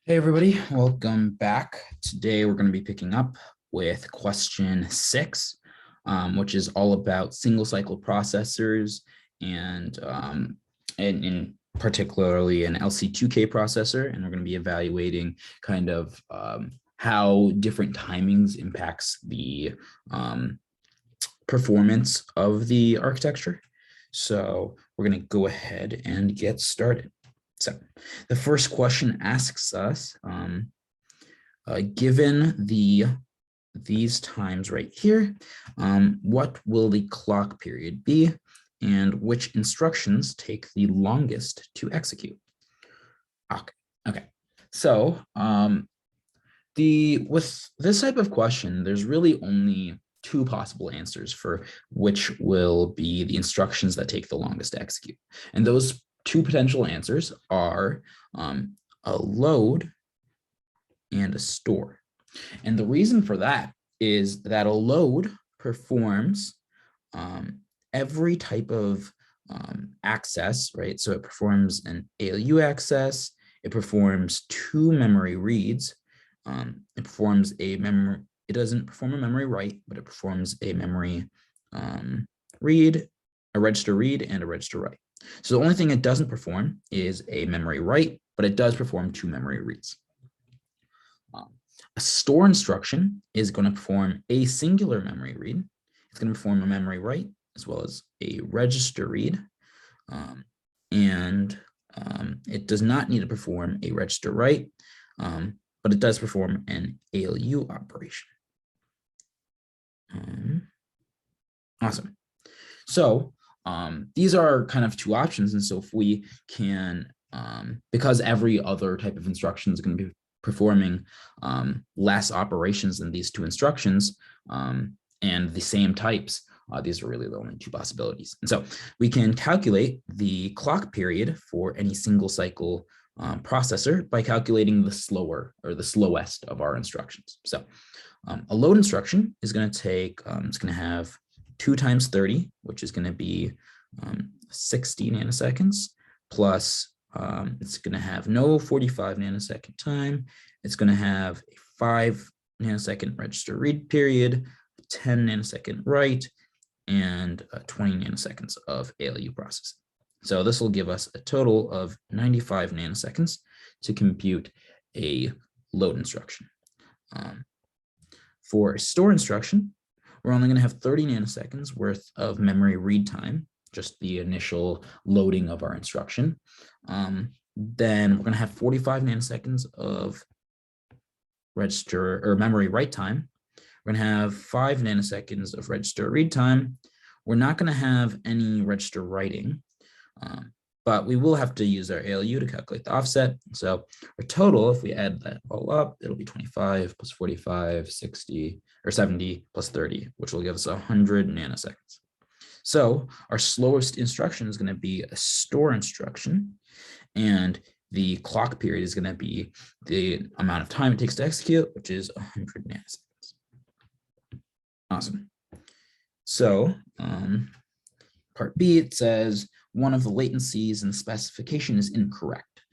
Hey everybody, welcome back. Today we're going to be picking up with question 6, which is all about single cycle processors and in particularly an LC2K processor. And we're going to be evaluating kind of how different timings impacts the performance of the architecture. So we're going to go ahead and get started. So the first question asks us, given these times right here, what will the clock period be and which instructions take the longest to execute? Okay. So with this type of question, there's really only two possible answers for which will be the instructions that take the longest to execute. And those two potential answers are a load and a store. And the reason for that is that a load performs every type of access, right? So it performs an ALU access, it performs two memory reads, it performs a memory, it doesn't perform a memory write, but it performs a memory read, a register read, and a register write. So the only thing it doesn't perform is a memory write, but it does perform two memory reads. A store instruction is going to perform a singular memory read. It's going to perform a memory write as well as a register read. It does not need to perform a register write, but it does perform an ALU operation. Awesome. So these are kind of two options. And so if we can, because every other type of instruction is going to be performing less operations than these two instructions and the same types, these are really the only two possibilities. And so we can calculate the clock period for any single cycle processor by calculating the slower or the slowest of our instructions. So a load instruction is going to take, it's going to have 2 times 30, which is going to be 60 nanoseconds, plus it's going to have no 45 nanosecond time. It's going to have a 5 nanosecond register read period, 10 nanosecond write, and 20 nanoseconds of ALU processing. So this will give us a total of 95 nanoseconds to compute a load instruction. For a store instruction, we're only going to have 30 nanoseconds worth of memory read time, just the initial loading of our instruction. Then we're going to have 45 nanoseconds of register or memory write time. We're going to have 5 nanoseconds of register read time. We're not going to have any register writing, but we will have to use our ALU to calculate the offset. So our total, if we add that all up, it'll be 25 plus 45, 60, or 70 plus 30, which will give us 100 nanoseconds. So our slowest instruction is going to be a store instruction, and the clock period is going to be the amount of time it takes to execute, which is 100 nanoseconds. Awesome. So part B, it says one of the latencies in the specification is incorrect.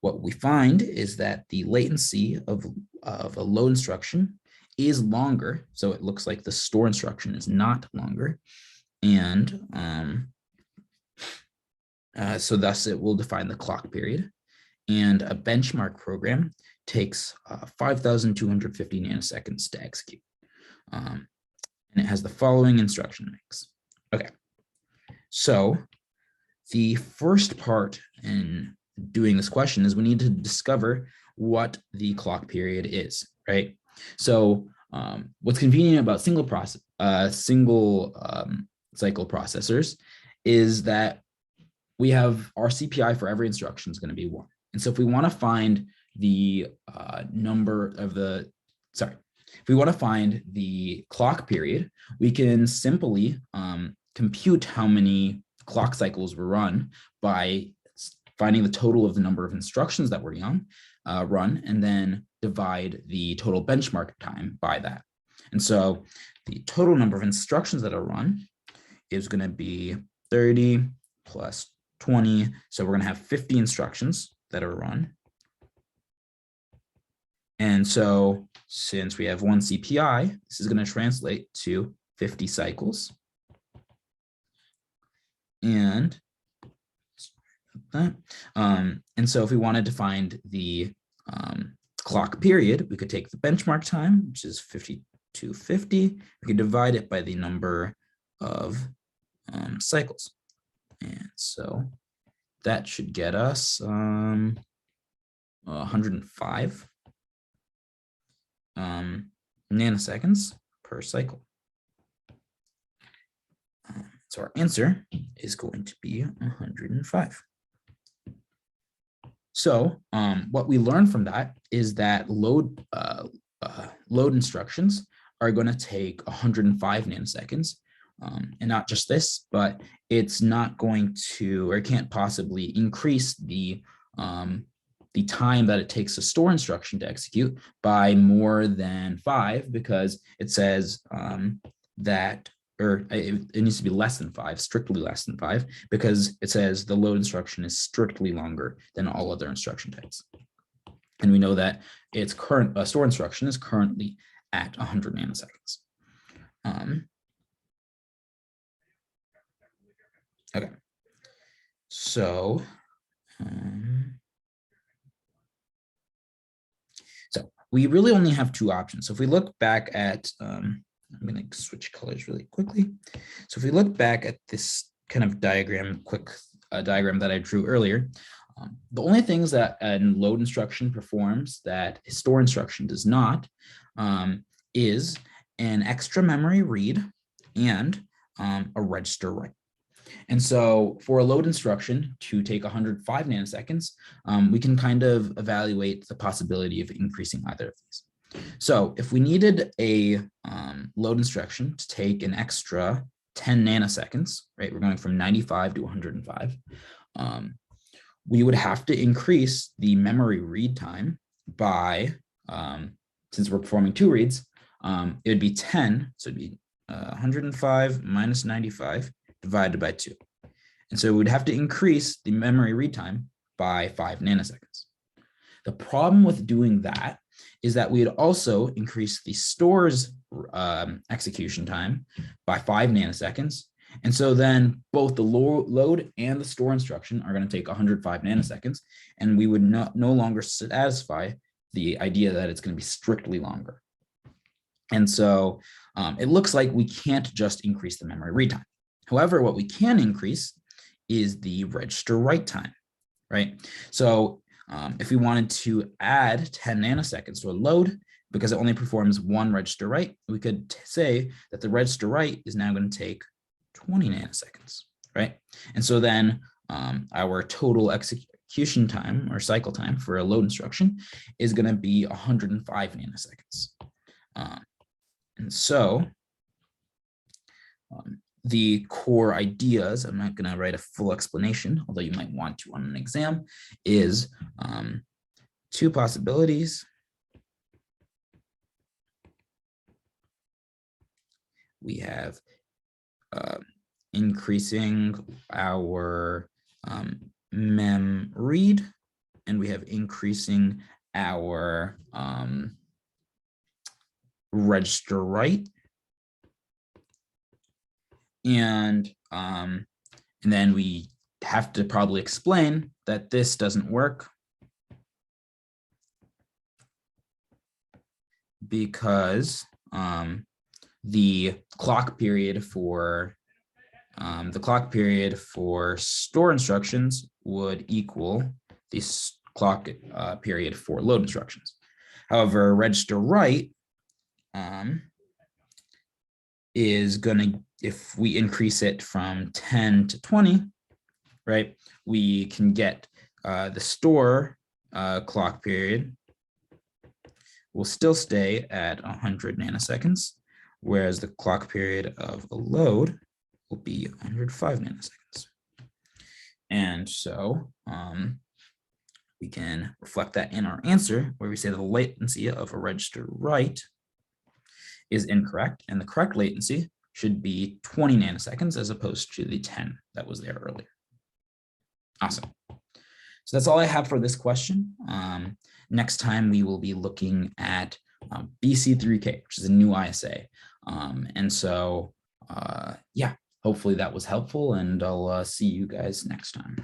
What we find is that the latency of a load instruction is longer. So it looks like the store instruction is not longer. And so thus it will define the clock period. And a benchmark program takes 5,250 nanoseconds to execute. And it has the following instruction mix. Okay, so the first part in doing this question is we need to discover what the clock period is, right? So what's convenient about single cycle processors is that we have our CPI for every instruction is going to be 1. And so if we want to find the if we want to find the clock period, we can simply compute how many clock cycles were run by finding the total of the number of instructions that were run, and then divide the total benchmark time by that. And so the total number of instructions that are run is going to be 30 plus 20. So we're going to have 50 instructions that are run. And so since we have 1 CPI, this is going to translate to 50 cycles. And so if we wanted to find the clock period, we could take the benchmark time, which is 5250. We could divide it by the number of cycles. And so that should get us 105 nanoseconds per cycle. So our answer is going to be 105. So what we learned from that is that load instructions are going to take 105 nanoseconds. And not just this, but it's not going to, or can't possibly increase the time that it takes a store instruction to execute by more than 5, because it says that, or it needs to be less than 5, strictly less than 5, because it says the load instruction is strictly longer than all other instruction types. And we know that its current store instruction is currently at 100 nanoseconds. Okay, so we really only have 2 options. So if we look back at, I'm going to switch colors really quickly. So if we look back at this kind of diagram, diagram that I drew earlier, the only things that a load instruction performs that a store instruction does not is an extra memory read and a register write. And so for a load instruction to take 105 nanoseconds, we can kind of evaluate the possibility of increasing either of these. So if we needed a load instruction to take an extra 10 nanoseconds, right, we're going from 95 to 105, we would have to increase the memory read time by, since we're performing 2 reads, it would be 10, so it'd be 105 minus 95 divided by 2. And so we'd have to increase the memory read time by 5 nanoseconds. The problem with doing that is that we'd also increase the store's execution time by 5 nanoseconds. And so then both the load and the store instruction are going to take 105 nanoseconds, and we would no longer satisfy the idea that it's going to be strictly longer. And so it looks like we can't just increase the memory read time. However, what we can increase is the register write time, right? So if we wanted to add 10 nanoseconds to a load, because it only performs 1 register write, we could say that the register write is now going to take 20 nanoseconds, right? And so then our total execution time or cycle time for a load instruction is going to be 105 nanoseconds. And so the core ideas, I'm not going to write a full explanation, although you might want to on an exam, is 2 possibilities. We have increasing our mem read, and we have increasing our register write. And then we have to probably explain that this doesn't work because the clock period for store instructions would equal the clock period for load instructions. However, register write is going to, if we increase it from 10 to 20, right, we can get the store clock period will still stay at 100 nanoseconds, whereas the clock period of a load will be 105 nanoseconds. And so we can reflect that in our answer, where we say the latency of a register write is incorrect, and the correct latency should be 20 nanoseconds as opposed to the 10 that was there earlier. Awesome. So that's all I have for this question. Next time we will be looking at BC3K, which is a new ISA. And so, yeah, hopefully that was helpful, and I'll see you guys next time.